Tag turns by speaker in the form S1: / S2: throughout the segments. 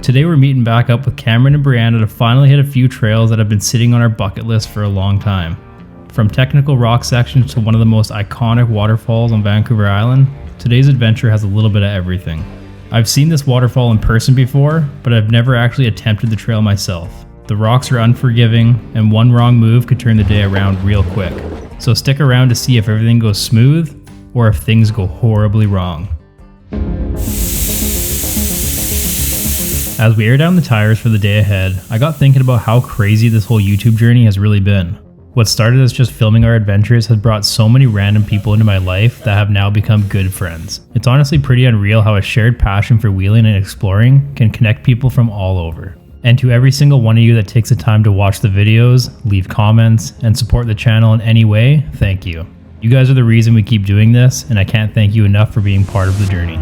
S1: Today we're meeting back up with Cameron and Breanna to finally hit a few trails that have been sitting on our bucket list for a long time. From technical rock sections to one of the most iconic waterfalls on Vancouver Island, today's adventure has a little bit of everything. I've seen this waterfall in person before, but I've never actually attempted the trail myself. The rocks are unforgiving, and one wrong move could turn the day around real quick. So stick around to see if everything goes smooth, or if things go horribly wrong. As we air down the tires for the day ahead, I got thinking about how crazy this whole YouTube journey has really been. What started as just filming our adventures has brought so many random people into my life that have now become good friends. It's honestly pretty unreal how a shared passion for wheeling and exploring can connect people from all over. And to every single one of you that takes the time to watch the videos, leave comments, and support the channel in any way, thank you. You guys are the reason we keep doing this, and I can't thank you enough for being part of the journey.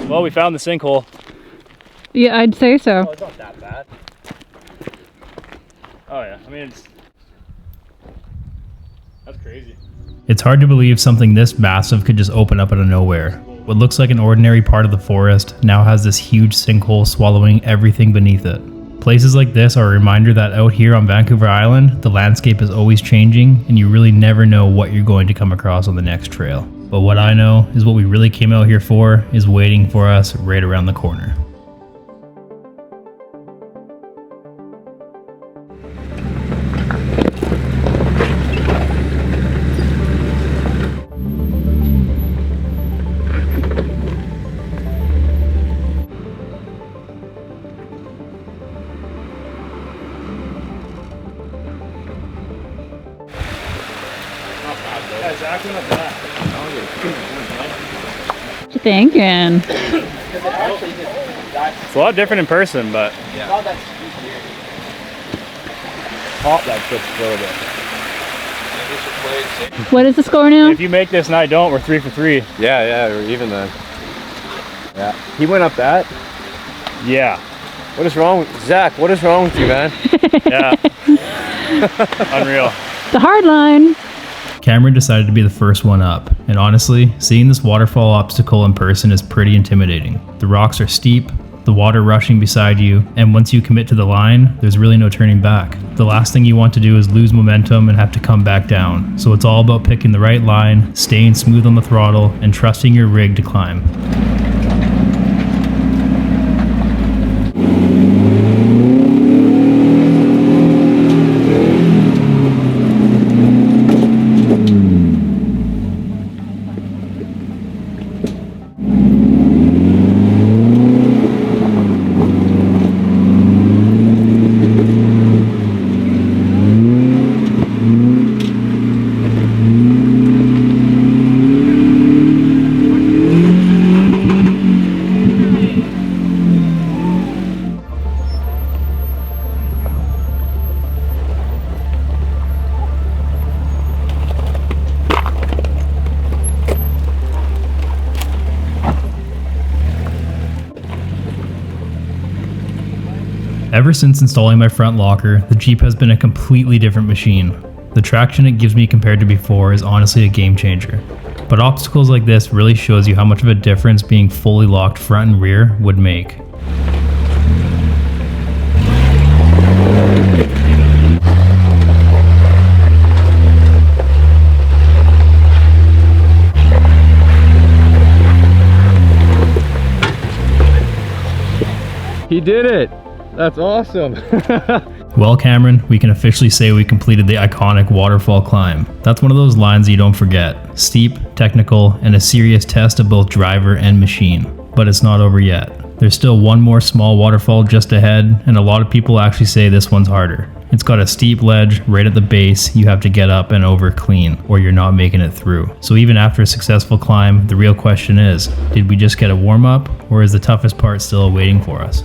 S2: Well, we found the sinkhole.
S3: Yeah, I'd say so.
S2: Oh, it's not that bad. Oh yeah, I mean, that's crazy.
S1: It's hard to believe something this massive could just open up out of nowhere. What looks like an ordinary part of the forest now has this huge sinkhole swallowing everything beneath it. Places like this are a reminder that out here on Vancouver Island, the landscape is always changing and you really never know what you're going to come across on the next trail. But what I know is what we really came out here for is waiting for us right around the corner.
S2: Yeah, exactly not bad.
S3: What you thinking?
S2: It's a lot different in person, but pop that switch a little bit.
S3: What is the score now?
S2: If you make this and I don't, we're 3 for 3.
S4: Yeah, we're even then.
S2: Yeah.
S4: He went up that?
S2: Yeah.
S4: What is wrong with Zach? What is wrong with you, man?
S2: Yeah. Unreal.
S3: The hard line.
S1: Cameron decided to be the first one up, and honestly, seeing this waterfall obstacle in person is pretty intimidating. The rocks are steep, the water rushing beside you, and once you commit to the line, there's really no turning back. The last thing you want to do is lose momentum and have to come back down, so it's all about picking the right line, staying smooth on the throttle, and trusting your rig to climb. Ever since installing my front locker, the Jeep has been a completely different machine. The traction it gives me compared to before is honestly a game changer. But obstacles like this really shows you how much of a difference being fully locked front and rear would make.
S4: You did it. That's awesome.
S1: Well, Cameron, we can officially say we completed the iconic waterfall climb. That's one of those lines you don't forget. Steep, technical, and a serious test of both driver and machine. But it's not over yet. There's still one more small waterfall just ahead, and a lot of people actually say this one's harder. It's got a steep ledge right at the base you have to get up and over clean, or you're not making it through. So even after a successful climb, the real question is, did we just get a warm-up, or is the toughest part still waiting for us?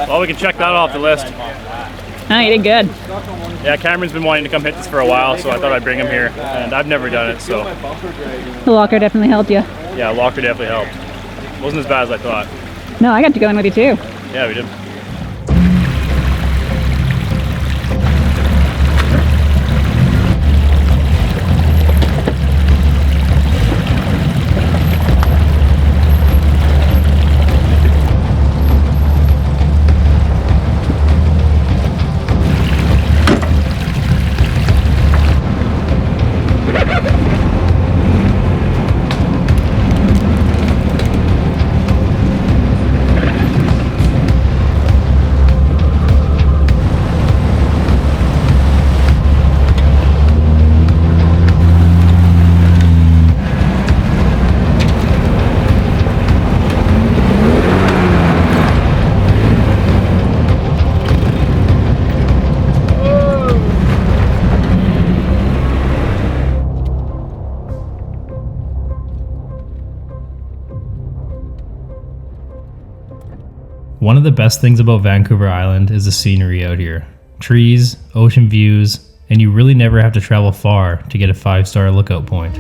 S2: Well, we can check that off the list.
S3: Oh, you did good.
S2: Yeah, Cameron's been wanting to come hit this for a while, so I thought I'd bring him here. And I've never done it, so
S3: The locker definitely helped you.
S2: yeah, locker definitely helped. Wasn't as bad as I thought.
S3: No, I got to go in with you too.
S2: Yeah, we did.
S1: One of the best things about Vancouver Island is the scenery out here. Trees, ocean views, and you really never have to travel far to get a 5-star lookout point.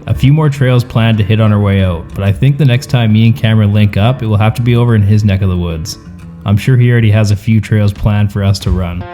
S1: A few more trails planned to hit on our way out, but I think the next time me and Cameron link up, it will have to be over in his neck of the woods. I'm sure he already has a few trails planned for us to run.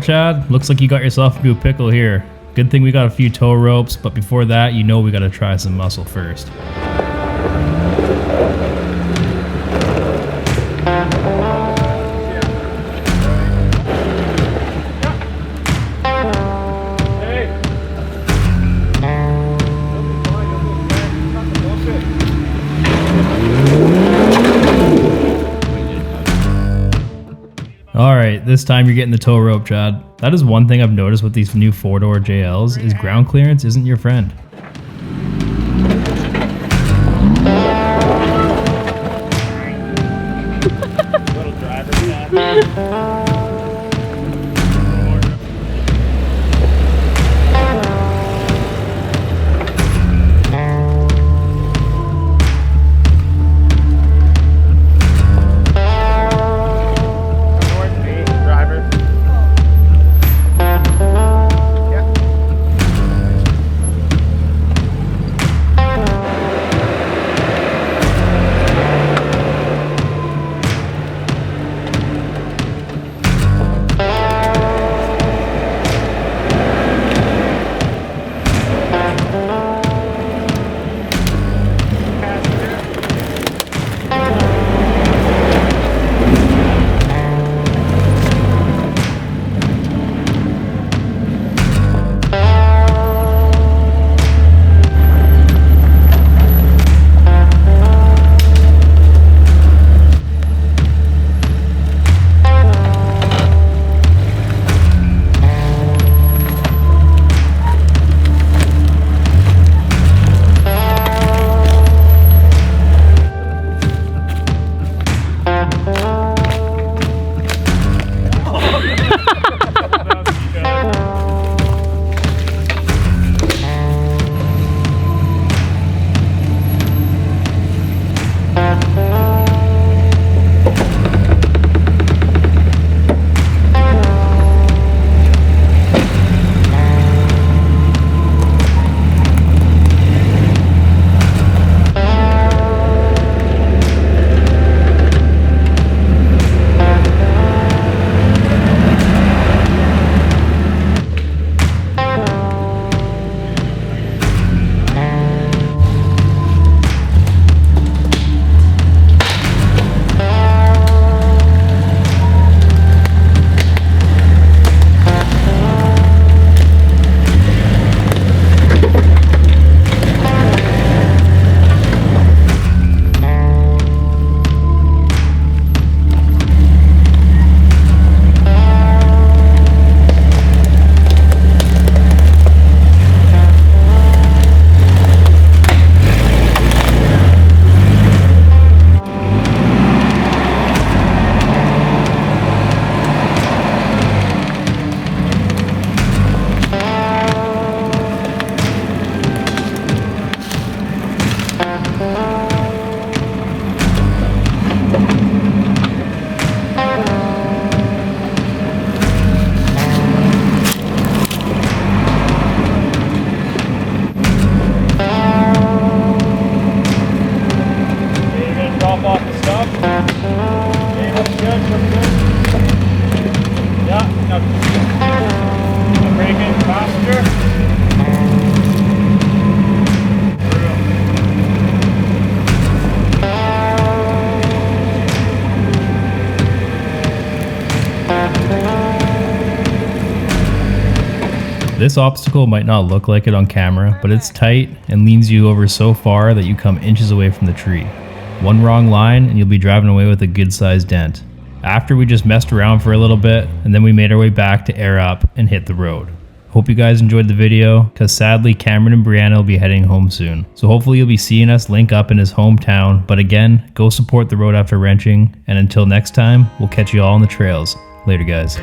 S1: Chad, looks like you got yourself into a pickle here. Good thing we got a few tow ropes, but before that, you know we gotta try some muscle first. Alright, this time you're getting the tow rope, Chad. That is one thing I've noticed with these new 4-door JLs, is ground clearance isn't your friend.
S2: Little driver stuff.
S1: This obstacle might not look like it on camera, but it's tight and leans you over so far that you come inches away from the tree. One wrong line and you'll be driving away with a good sized dent. After we just messed around for a little bit, and then we made our way back to air up and hit the road. Hope you guys enjoyed the video, because sadly Cameron and Breanna will be heading home soon. So hopefully you'll be seeing us link up in his hometown, but again, go support the road after wrenching, and until next time, we'll catch you all on the trails. Later guys.